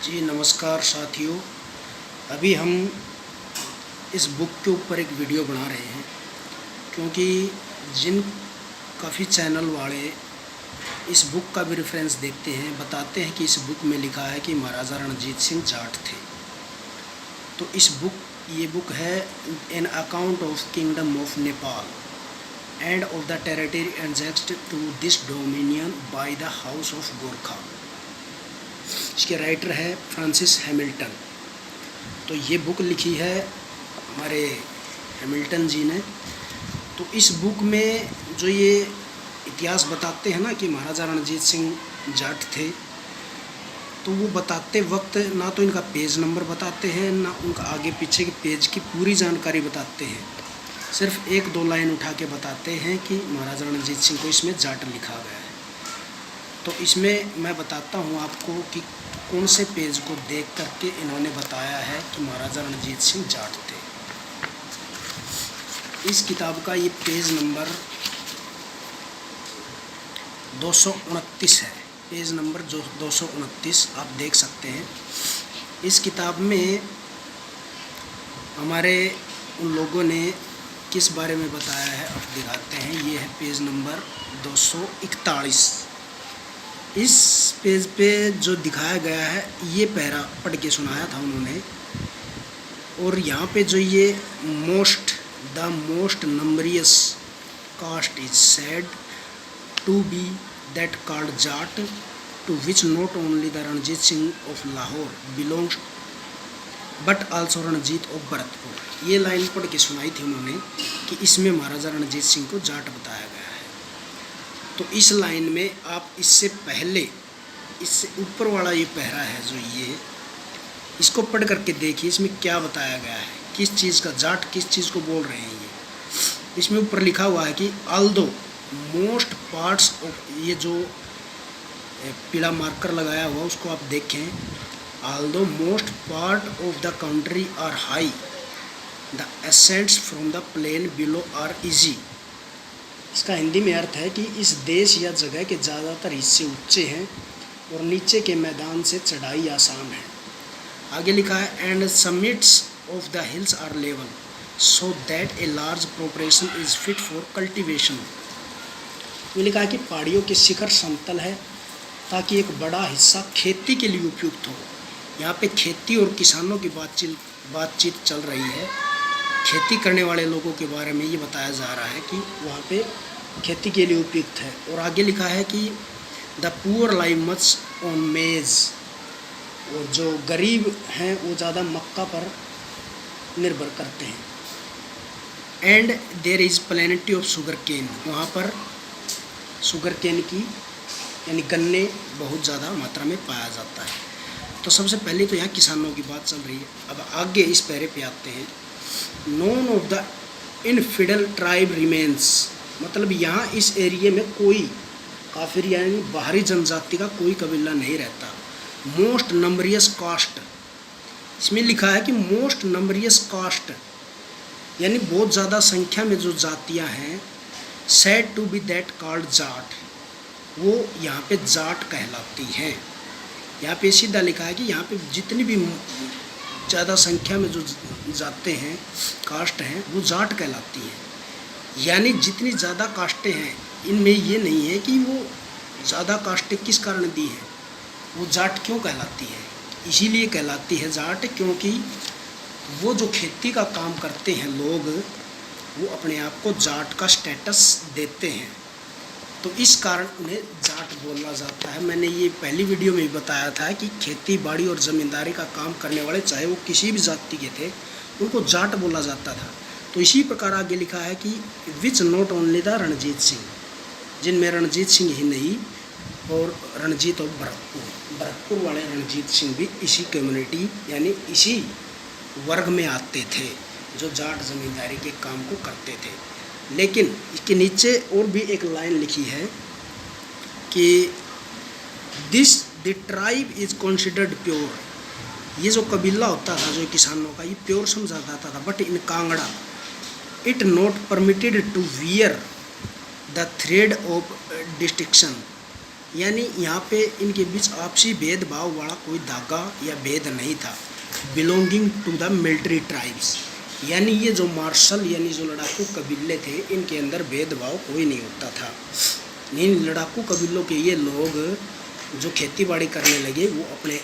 जी नमस्कार साथियों। अभी हम इस बुक के ऊपर एक वीडियो बना रहे हैं क्योंकि जिन काफ़ी चैनल वाले इस बुक का भी रेफरेंस देखते हैं, बताते हैं कि इस बुक में लिखा है कि महाराजा रणजीत सिंह जाट थे। तो ये बुक है an account of kingdom of Nepal and of the territory adjust to this dominion by the house of Gorkha. इसके राइटर है फ्रांसिस हैमिल्टन। तो ये बुक लिखी है हमारे हैमिल्टन जी ने। तो इस बुक में जो ये इतिहास बताते हैं ना कि महाराजा रणजीत सिंह जाट थे, तो वो बताते वक्त ना तो इनका पेज नंबर बताते हैं, ना उनका आगे पीछे के पेज की पूरी जानकारी बताते हैं। सिर्फ एक दो लाइन उठा के बताते हैं कि महाराजा रणजीत सिंह को इसमें जाट लिखा गया है। तो इसमें मैं बताता हूँ आपको कि कौन से पेज को देख करके इन्होंने बताया है कि महाराजा रणजीत सिंह जाट थे। इस किताब का ये पेज नंबर 229 है। पेज नंबर जो 229 आप देख सकते हैं। इस किताब में हमारे उन लोगों ने किस बारे में बताया है आप दिखाते हैं। ये है पेज नंबर 241। इस पेज पे जो दिखाया गया है ये पैरा पढ़ के सुनाया था उन्होंने। और यहाँ पे जो ये the most numerous caste is said to be that called Jat, to which not only the Ranjit Singh of Lahore belongs but also Ranjit of Bharatpur. ये लाइन पढ़ के सुनाई थी उन्होंने कि इसमें महाराजा रणजीत सिंह को जाट बताया गया है। तो इस लाइन में आप इससे पहले इससे ऊपर वाला ये पहरा है जो ये, इसको पढ़ करके देखिए इसमें क्या बताया गया है, किस चीज़ का जाट किस चीज़ को बोल रहे हैं। ये इसमें ऊपर लिखा हुआ है कि ऑल्दो मोस्ट पार्ट्स ऑफ, ये जो पीला मार्कर लगाया हुआ उसको आप देखें, although most part of the country are high, the ascents from the plain below are easy. इसका हिंदी में अर्थ है कि इस देश या जगह के ज़्यादातर हिस्से ऊंचे हैं और नीचे के मैदान से चढ़ाई आसान है। आगे लिखा है and summits of the hills are level so that a large proportion is fit for cultivation. ये लिखा है कि पहाड़ियों के शिखर समतल है ताकि एक बड़ा हिस्सा खेती के लिए उपयुक्त हो। यहाँ पे खेती और किसानों की बातचीत चल रही है। खेती करने वाले लोगों के बारे में ये बताया जा रहा है कि वहाँ पे खेती के लिए उपयुक्त है। और आगे लिखा है कि the poor live much on मेज, और जो गरीब हैं वो ज़्यादा मक्का पर निर्भर करते हैं। And there is plenty of sugar cane, वहाँ पर शुगर केन की यानी गन्ने बहुत ज़्यादा मात्रा में पाया जाता है। तो सबसे पहले तो यहाँ किसानों की बात चल रही है। अब आगे इस पैरे पे आते हैं। Known of the infidel tribe remains, मतलब यहाँ इस एरिए में कोई काफिर यानी बाहरी जनजाति का कोई कबीला नहीं रहता। मोस्ट नंबरियस कास्ट, इसमें लिखा है कि मोस्ट नंबरियस कास्ट यानी बहुत ज़्यादा संख्या में जो जातियाँ हैं, said to be that called Jat, वो यहाँ पे जाट कहलाती हैं। यहाँ पे सीधा लिखा है कि यहाँ पे जितनी भी ज़्यादा संख्या में जो जाते हैं कास्ट हैं वो जाट कहलाती हैं। यानी जितनी ज़्यादा कास्टें हैं इनमें ये नहीं है कि वो ज़्यादा कास्टें किस कारण दी हैं, वो जाट क्यों कहलाती है। इसीलिए कहलाती है जाट क्योंकि वो जो खेती का काम करते हैं लोग, वो अपने आप को जाट का स्टेटस देते हैं, तो इस कारण उन्हें जाट बोला जाता है। मैंने ये पहली वीडियो में भी बताया था कि खेती बाड़ी और ज़मींदारी का काम करने वाले चाहे वो किसी भी जाति के थे उनको जाट बोला जाता था। तो इसी प्रकार आगे लिखा है कि विच not only the Ranjit Singh, जिनमें रणजीत सिंह ही नहीं और रणजीत और भरतपुर वाले रणजीत सिंह भी इसी कम्युनिटी यानी इसी वर्ग में आते थे जो जाट ज़मींदारी के काम को करते थे। लेकिन इसके नीचे और भी एक लाइन लिखी है कि the tribe is considered pure, ये जो कबीला होता था जो किसानों का, ये प्योर समझा जाता था। But in Kangra it not permitted to wear the thread of distinction, यानी यहाँ पे इनके बीच आपसी भेदभाव वाला कोई धागा या भेद नहीं था। Belonging to the military tribes, यानी ये जो मार्शल यानी जो लड़ाकू कबीले थे, इनके अंदर भेदभाव कोई नहीं होता था। इन लड़ाकू कबीलों के ये लोग जो खेती बाड़ी करने लगे वो अपने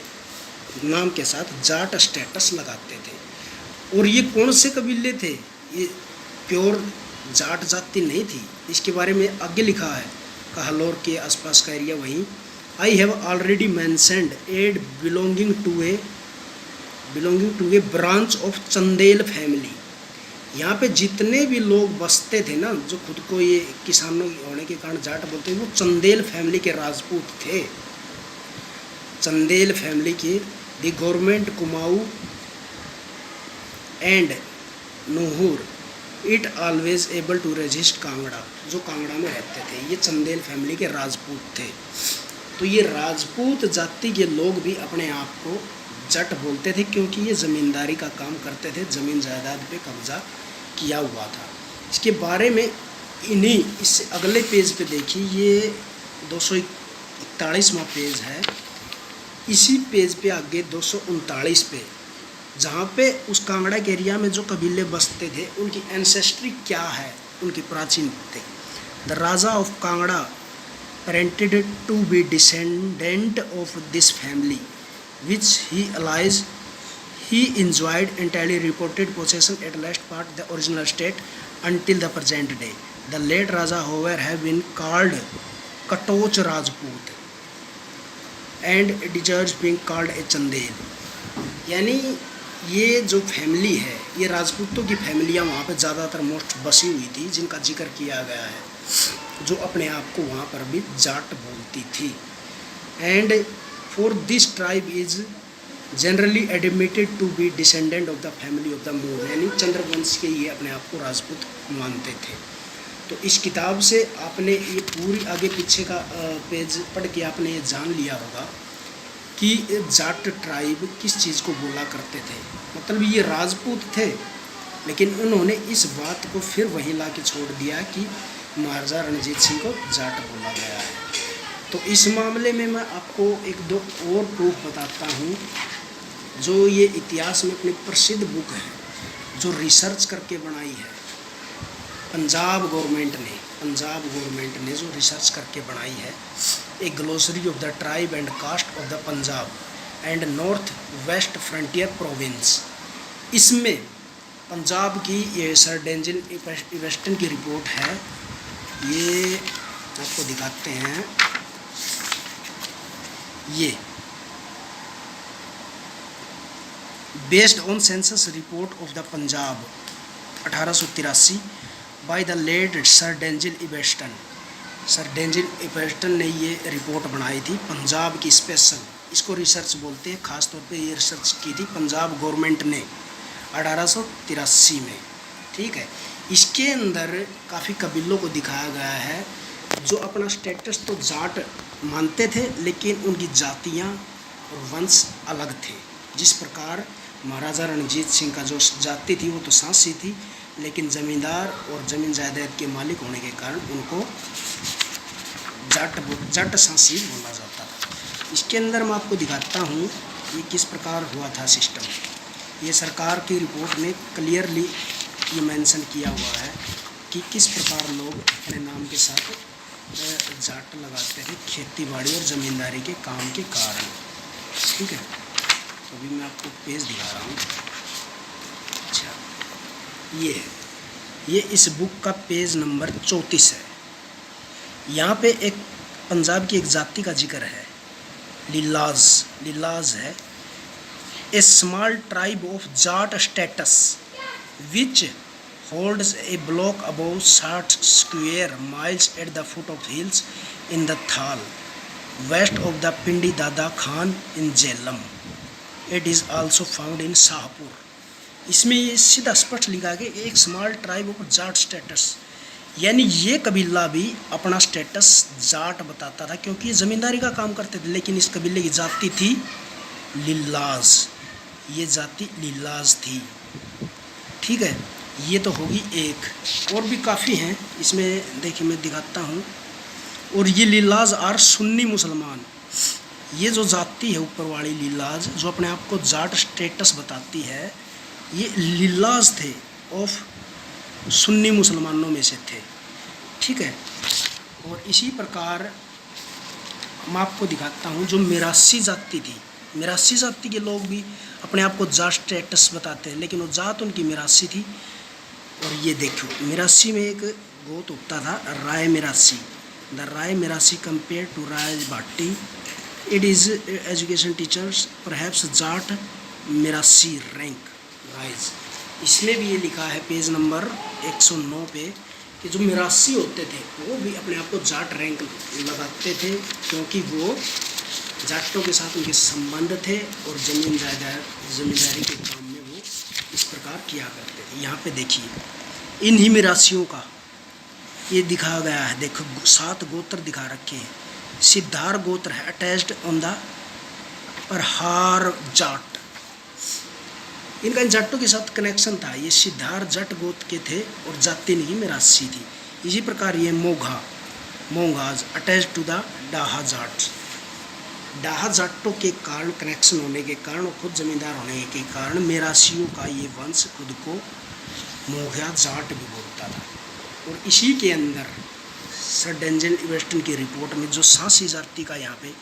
नाम के साथ जाट स्टेटस लगाते थे। और ये कौन से कबीले थे? ये प्योर जाट जाति नहीं थी। इसके बारे में आगे लिखा है, कहलोर के आसपास का एरिया वहीं। I have already mentioned as belonging to a branch of Chandel family. यहाँ पे जितने भी लोग बसते थे ना, जो खुद को ये किसानों होने के कारण जाट बोलते थे, वो चंदेल फैमिली के राजपूत थे। चंदेल फैमिली के the government Kumaon and Nurpur it always able to resist Kangra, जो कांगड़ा में रहते थे, ये चंदेल फैमिली के राजपूत थे। तो ये राजपूत जाति के लोग भी अपने आप को जट बोलते थे, क्योंकि ये ज़मींदारी का काम करते थे, ज़मीन जायदाद पे कब्जा किया हुआ था। इसके बारे में इससे अगले पेज पे देखिए, ये 241वां पेज है। इसी पेज पे आगे 239 पे, जहाँ पे उस कांगड़ा के एरिया में जो कबीले बसते थे उनकी एंसेस्ट्री क्या है, उनकी प्राचीनता। The raja of Kangra purported to be descendant of this family which he enjoyed entirely reported possession at last part the original state until the present day. The late Raja however have been called Katoch Rajput and deserves being called a Chandel। यानी ये जो family है, ये राजपूतों की फैमिलियाँ वहाँ पर ज़्यादातर मोस्ट बसी हुई थी, जिनका जिक्र किया गया है, जो अपने आप को वहाँ पर भी जाट बोलती थी। And for this tribe is generally admitted to be descendant of the family of the moon, यानी चंद्रवंश के ये अपने आप को राजपूत मानते थे। तो इस किताब से आपने ये पूरी आगे पीछे का पेज पढ़ के आपने ये जान लिया होगा कि जाट ट्राइब किस चीज़ को बोला करते थे। मतलब ये राजपूत थे, लेकिन उन्होंने इस बात को फिर वहीं ला के छोड़ दिया कि महाराजा रणजीत सिंह को जाट बोला गया है। तो इस मामले में मैं आपको एक दो और प्रूफ बताता हूँ, जो ये इतिहास में अपनी प्रसिद्ध बुक है, जो रिसर्च करके बनाई है पंजाब गवर्नमेंट ने जो रिसर्च करके बनाई है, a glossary of the tribe and caste of the Punjab and north west frontier province. इसमें पंजाब की ये सर डेंजल वेस्टर्न की रिपोर्ट है, ये आपको दिखाते हैं। ये based on census report of the Punjab 1883 by the late sir Denzil Ibbetson. Sir Denzil Ibbetson ने ये रिपोर्ट बनाई थी पंजाब की स्पेशल, इसको रिसर्च बोलते हैं। ख़ास तौर पे ये रिसर्च की थी पंजाब गवर्नमेंट ने 1883 में, ठीक है। इसके अंदर काफ़ी कबीलों को दिखाया गया है जो अपना स्टेटस तो जाट मानते थे, लेकिन उनकी जातियाँ और वंश अलग थे। जिस प्रकार महाराजा रणजीत सिंह का जो जाति थी वो तो सांसी थी, लेकिन ज़मींदार और ज़मीन जायदाद के मालिक होने के कारण उनको जाट सांसी बोला जाता था। इसके अंदर मैं आपको दिखाता हूँ ये किस प्रकार हुआ था सिस्टम। ये सरकार की रिपोर्ट ने क्लियरली ये मेंशन किया हुआ है कि किस प्रकार लोग अपने नाम के साथ जाट लगाते थे खेती बाड़ी और ज़मींदारी के काम के कारण, ठीक है। तो अभी मैं आपको पेज दिखा रहा हूँ। अच्छा, ये है, ये इस बुक का पेज नंबर 34 है। यहाँ पे एक पंजाब की एक जाति का जिक्र है, लीलाज है। A small tribe of Jat status which holds a block above 60 square miles at the foot of hills in the Thal, west of the Pindi Dada Khan in Jhelum. It is also found in Shahpur। इसमें ये सीधा स्पष्ट लिखा कि एक small tribe of Jat status, यानी ये कबीला भी अपना स्टेटस जाट बताता था, क्योंकि ये ज़मींदारी का काम करते थे। लेकिन इस कबीले की जाति थी लीलाज, ये जाति लीलाज थी, ठीक है। ये तो होगी एक, और भी काफ़ी हैं इसमें। देखिए मैं दिखाता हूँ, और ये लीलाज आर सुन्नी मुसलमान। ये जो जाति है ऊपर वाली लीलाज, जो अपने आप को जाट स्टेटस बताती है, ये लीलाज थे ऑफ सुन्नी मुसलमानों में से थे। ठीक है। और इसी प्रकार मैं आपको दिखाता हूँ जो मिरासी जाति थी। मिरासी जाति के लोग भी अपने आप को जाट स्टेटस बताते हैं, लेकिन वो जात उनकी मिरासी थी। और ये देखो, मिरासी में एक गोत उगता था Rai Mirasi. The Rai Mirasi compare to Rai Bhati, it is education teachers perhaps Jat Mirasi rank rise. इसमें भी ये लिखा है पेज नंबर 109 पे कि जो मिरासी होते थे वो भी अपने आप को जाट रैंक लगाते थे, क्योंकि वो जाटों के साथ उनके संबंध थे और जमींदारी के काम में वो इस प्रकार किया करते थे। यहाँ पे देखिए इन्हीं मिरासियों का ये दिखाया गया है। देखो 7 गोत्र दिखा रखे हैं। सिद्धार गोत्र है अटैच्ड ऑन द प्रहार जाट। इनका इन जाटों के साथ कनेक्शन था। ये सिद्धार जट गोत्र के थे और जाति इनकी मिरासी थी। इसी प्रकार ये मोंगाज अटैच टू द डाहा जाट। डाहा जाटों के कारण कनेक्शन होने के कारण और खुद जमींदार होने के कारण मिरासियों का ये वंश खुद को मोघा जाट भी बोलता था। और इसी के अंदर सर डेंजल वेस्टन की रिपोर्ट में जो सांसी जाति का यहाँ पे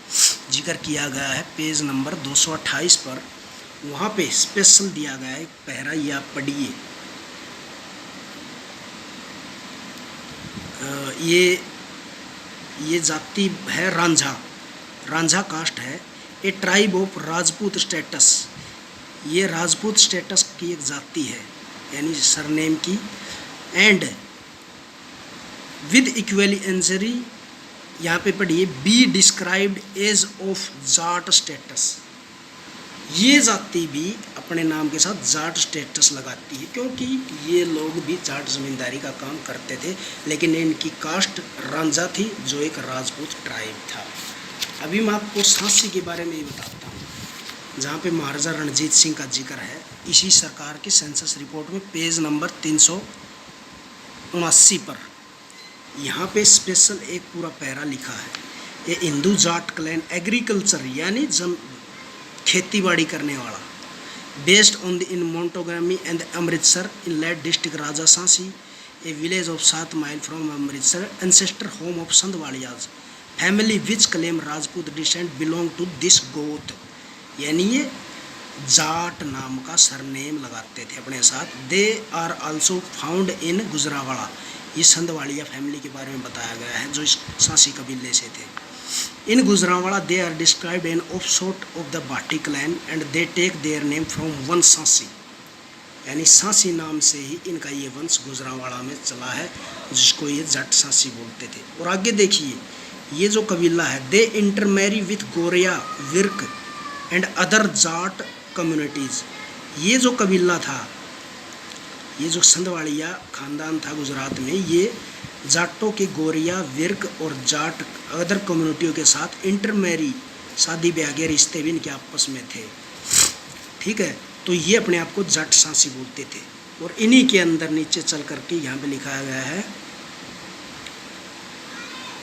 जिक्र किया गया है पेज नंबर 228 पर, वहाँ पे स्पेशल दिया गया है पहरा। ये आप पढ़िए। ये जाति है रांझा कास्ट है। ए ट्राइब ऑफ राजपूत स्टेटस। ये राजपूत स्टेटस की एक जाति है, यानी सरनेम की। एंड विद इक्वली एंसरी, यहाँ पे पढ़िए, be described as of Jat status. ये जाति भी अपने नाम के साथ जाट स्टेटस लगाती है, क्योंकि ये लोग भी जाट जमींदारी का काम करते थे, लेकिन इनकी कास्ट रांझा थी जो एक राजपूत ट्राइब था। अभी मैं आपको सांसी के बारे में ही बताता हूँ, जहाँ पे महाराजा रणजीत सिंह का जिक्र है इसी सरकार की सेंसस रिपोर्ट में पेज नंबर 379 पर। यहाँ पे स्पेशल एक पूरा पैरा लिखा है। ये हिंदू जाट क्लैन एग्रीकल्चर यानी खेती बाड़ी करने वाला, based on the in Montgomery and Amritsar in late district Raja Sansi, a village of 7 mile from Amritsar, ancestor home of Sandhawalias family which claim Rajput descent belong to this गोत। यानी ये जाट नाम का सरनेम लगाते थे अपने साथ। They are also found in Gujranwala. ये संधवालिया फैमिली के बारे में बताया गया है जो इस सांसी कबीले से थे। In Gujranwala they are described an offshoot of the Bhati clan and they take their name from one Sansi. यानी सांसी नाम से ही इनका ये वंश गुजरावाड़ा में चला है, जिसको ये जट सांसी बोलते थे। और आगे देखिए, ये जो कबीला है, they intermarry with Goraya, Virk and other Jat communities. ये जो कबीला था, ये जो संधवाड़िया खानदान था गुजरात में, ये जाटों के गोरिया, विर्क और जाट अदर कम्युनिटियों के साथ इंटरमैरी, शादी ब्याह के रिश्ते भी इनके आपस में थे। ठीक है, तो ये अपने आप को जट सांसी बोलते थे। और इन्हीं के अंदर नीचे चल करके यहाँ पे लिखाया गया है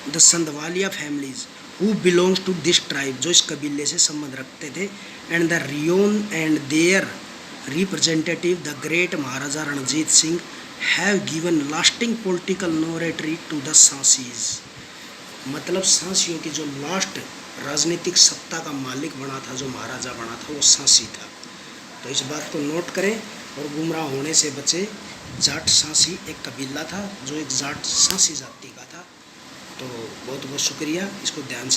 the Sandhawalia families who belongs to this tribe, जो इस कबीले से संबंध रखते थे, and the reign and their representative the great Maharaja Ranjit Singh have given lasting political notoriety to the Sansis. मतलब सांसियों की जो लास्ट राजनीतिक सत्ता का मालिक बना था, जो महाराजा बना था, वो सांसी था। तो इस बात को नोट करें और गुमराह होने से बचे। जाट सांसी एक कबीला था जो एक जाट सांसी जाति का था। तो बहुत बहुत शुक्रिया, इसको ध्यान से